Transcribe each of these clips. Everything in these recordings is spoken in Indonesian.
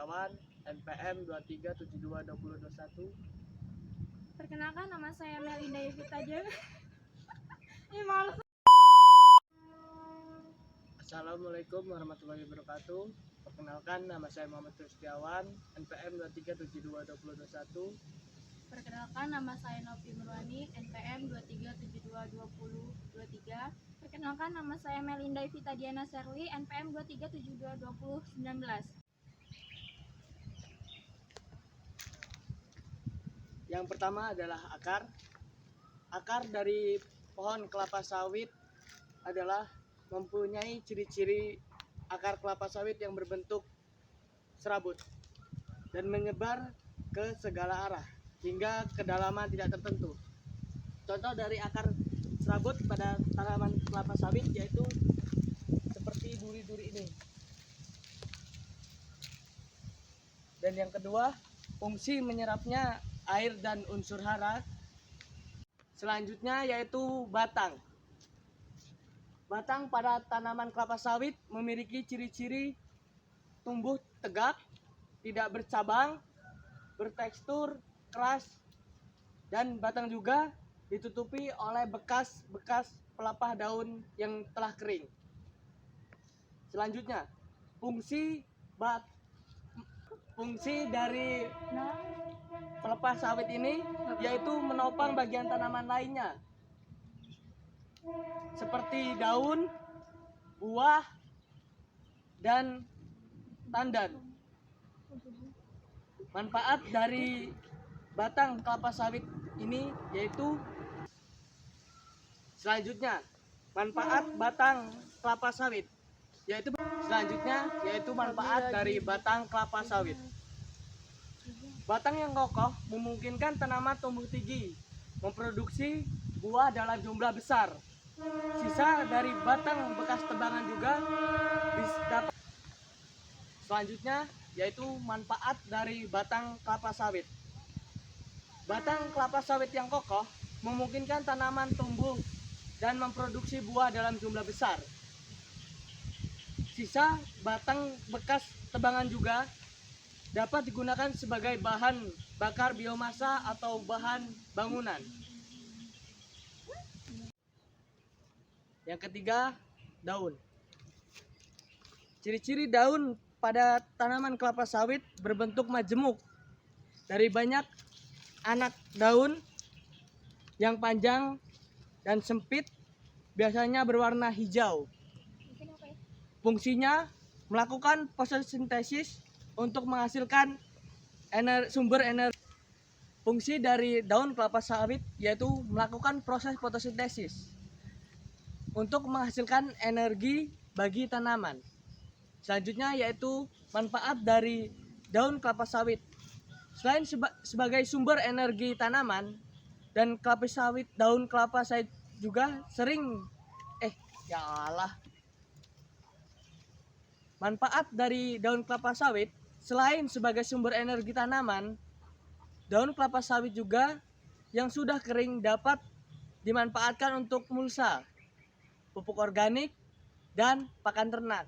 Setiawan, NPM 23722021. Perkenalkan, nama saya Melinda Yevita Jeng. Ini malu. Assalamualaikum warahmatullahi wabarakatuh. Perkenalkan, nama saya Muhammad Setiawan, NPM 23722021. Perkenalkan, nama saya Novi Nurwani, NPM 23722023. Perkenalkan, nama saya Melinda Yevita Diana Serli, NPM 23722019. Yang pertama adalah akar. Akar dari pohon kelapa sawit adalah mempunyai ciri-ciri akar kelapa sawit yang berbentuk serabut dan menyebar ke segala arah hingga kedalaman tidak tertentu. Contoh dari akar serabut pada tanaman kelapa sawit yaitu seperti duri-duri ini. Dan yang kedua, fungsi menyerapnya air dan unsur hara. Selanjutnya yaitu batang. Batang pada tanaman kelapa sawit memiliki ciri-ciri tumbuh tegak, tidak bercabang, bertekstur keras, dan batang juga ditutupi oleh bekas-bekas pelepah daun yang telah kering. Selanjutnya, fungsi dari pelepah sawit ini yaitu menopang bagian tanaman lainnya seperti daun, buah, dan tandan. Manfaat dari batang kelapa sawit ini yaitu selanjutnya manfaat batang kelapa sawit yaitu manfaat dari batang kelapa sawit. Batang yang kokoh memungkinkan tanaman tumbuh tinggi, memproduksi buah dalam jumlah besar. Sisa dari batang bekas tebangan juga dapat. Selanjutnya yaitu manfaat dari batang kelapa sawit. Batang kelapa sawit yang kokoh memungkinkan tanaman tumbuh dan memproduksi buah dalam jumlah besar. Sisa batang bekas tebangan juga dapat digunakan sebagai bahan bakar biomasa atau bahan bangunan. Yang ketiga, daun. Ciri-ciri daun pada tanaman kelapa sawit berbentuk majemuk. Dari banyak anak daun yang panjang dan sempit, biasanya berwarna hijau. Fungsinya melakukan fotosintesis untuk menghasilkan sumber energi. Fungsi dari daun kelapa sawit yaitu melakukan proses fotosintesis untuk menghasilkan energi bagi tanaman. Selanjutnya yaitu manfaat dari daun kelapa sawit. Selain sebagai sumber energi tanaman, dan daun kelapa sawit juga sering manfaat dari daun kelapa sawit selain sebagai sumber energi tanaman, daun kelapa sawit juga yang sudah kering dapat dimanfaatkan untuk mulsa, pupuk organik, dan pakan ternak.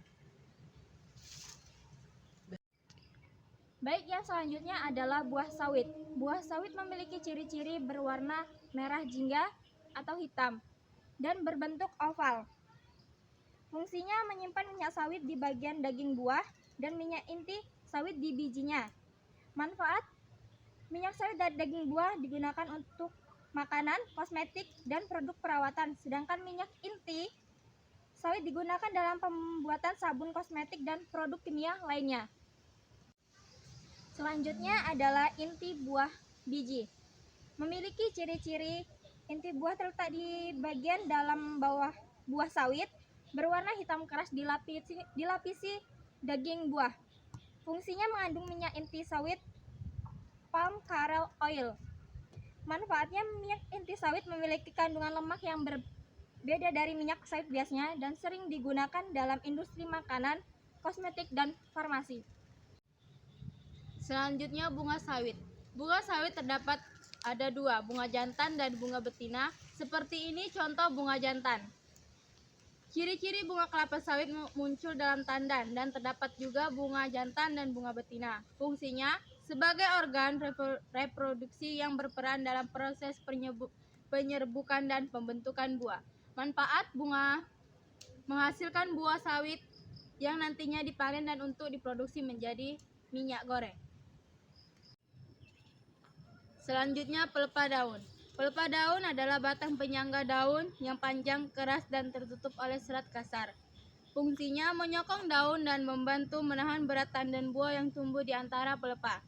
Baik, yang selanjutnya adalah buah sawit. Buah sawit memiliki ciri-ciri berwarna merah jingga atau hitam dan berbentuk oval. Fungsinya menyimpan minyak sawit di bagian daging buah dan minyak inti sawit di bijinya. Manfaat minyak sawit dari daging buah digunakan untuk makanan, kosmetik, dan produk perawatan, sedangkan minyak inti sawit digunakan dalam pembuatan sabun, kosmetik, dan produk kimia lainnya. Selanjutnya adalah inti buah biji. Memiliki ciri-ciri inti buah terletak di bagian dalam bawah buah sawit, berwarna hitam keras dilapisi daging buah. Fungsinya mengandung minyak inti sawit palm kernel oil. Manfaatnya minyak inti sawit memiliki kandungan lemak yang berbeda dari minyak sawit biasanya dan sering digunakan dalam industri makanan, kosmetik, dan farmasi. Selanjutnya bunga sawit. Bunga sawit terdapat ada dua, bunga jantan dan bunga betina. Seperti ini contoh bunga jantan. Ciri-ciri bunga kelapa sawit muncul dalam tandan dan terdapat juga bunga jantan dan bunga betina. Fungsinya sebagai organ reproduksi yang berperan dalam proses penyerbukan dan pembentukan buah. Manfaat bunga menghasilkan buah sawit yang nantinya dipanen dan untuk diproduksi menjadi minyak goreng. Selanjutnya, pelepah daun. Pelepah daun adalah batang penyangga daun yang panjang, keras, dan tertutup oleh serat kasar. Fungsinya menyokong daun dan membantu menahan berat tandan buah yang tumbuh di antara pelepah.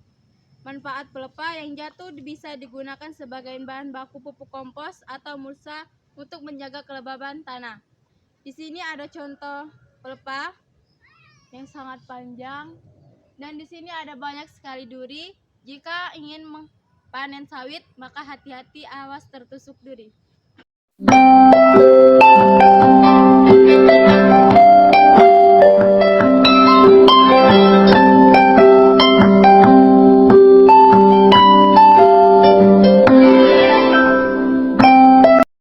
Manfaat pelepah yang jatuh bisa digunakan sebagai bahan baku pupuk kompos atau mulsa untuk menjaga kelembaban tanah. Di sini ada contoh pelepah yang sangat panjang, dan di sini ada banyak sekali duri. Jika ingin panen sawit, maka hati-hati awas tertusuk duri.